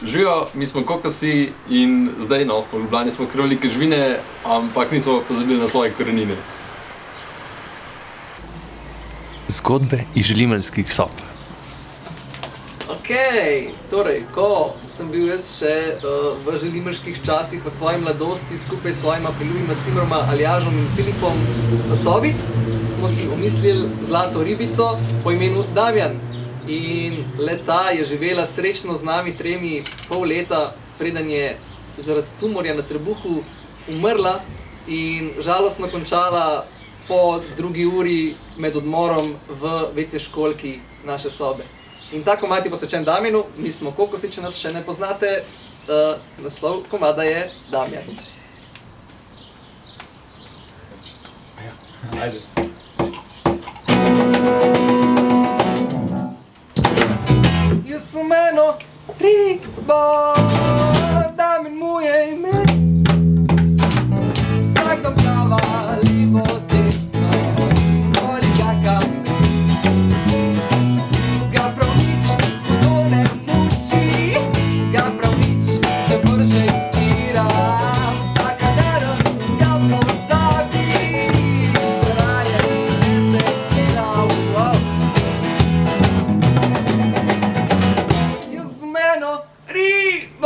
Živijo, mi smo Kokosy in zdaj v Ljubljani smo krvnike živine, ampak nismo pozabili na svoje korenine. Zgodbe iz želimeljskih sob. Torej, ko sem bil jaz še v želimeljskih časih v svoji mladosti skupaj s svojima priljubima cimroma Aljažom in Filipom v sobi, smo si omislili zlato ribico po imenu Damjan. In le-ta je živela srečno z nami 3,5 leta, preden je zaradi tumorja na trebuhu umrla in žalostno končala po 2. uri med odmorom v WC školjki naše sobe. In ta komad je posvečen Damjanu, mi smo Kokosy, če nas še ne poznate, naslov komada je Damjan. Ajde. Sumeno ribo, Damjan mu je ime. Vsak dan plava levo, desno, voli ga ga prav nič hudo ne muči, ga prav nič ne vrže iz tira. Vsaka dera ga pozabi, zraje ne se tira. Ribo,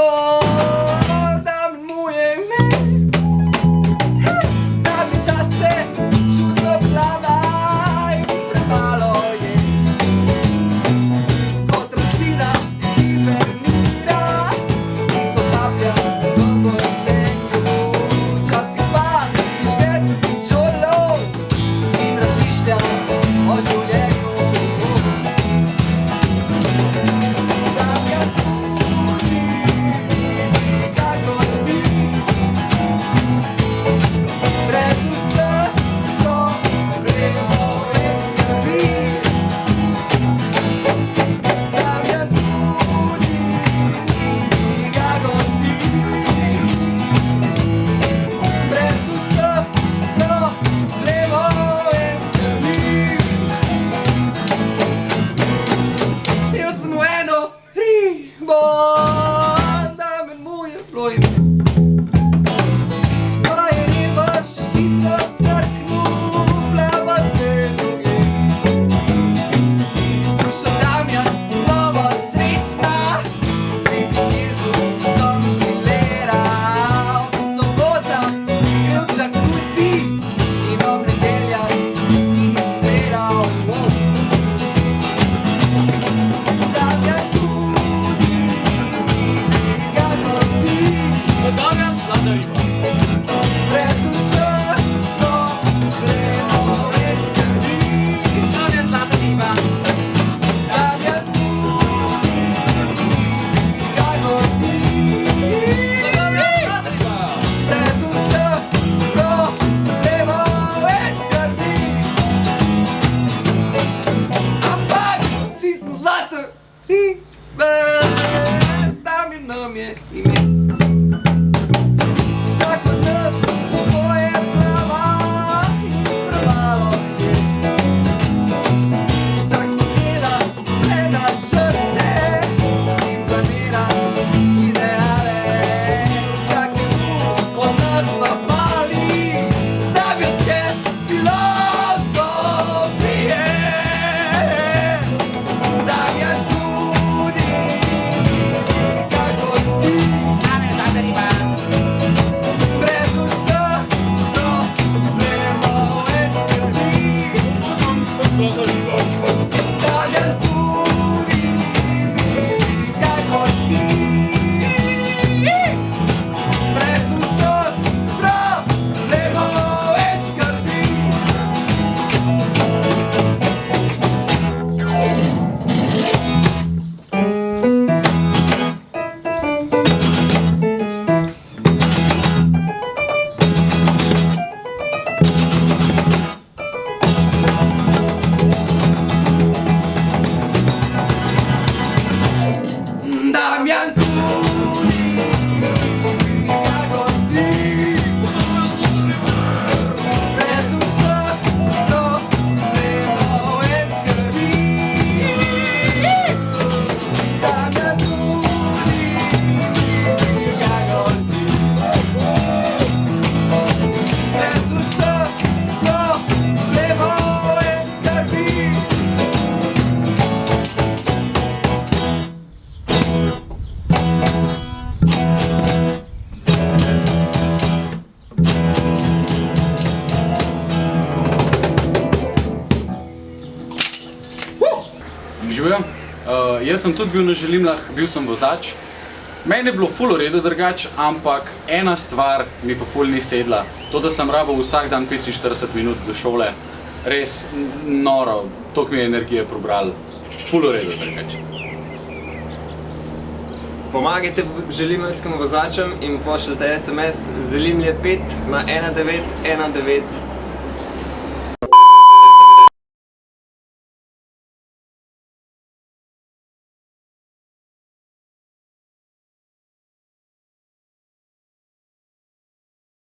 Živijo. Jaz sem tudi bil na Želimlah, bil sem vozač. Meni je bilo ful v redu drugače, ampak ena stvar mi pa ful ni sedla. To, da sem rabil vsak dan 45 minut do šole, res noro, toliko mi je energije pobralo. Ful v redu drugače. Pomagajte želimeljskim vozačem in pošljite SMS Zelimlje 5 na 1919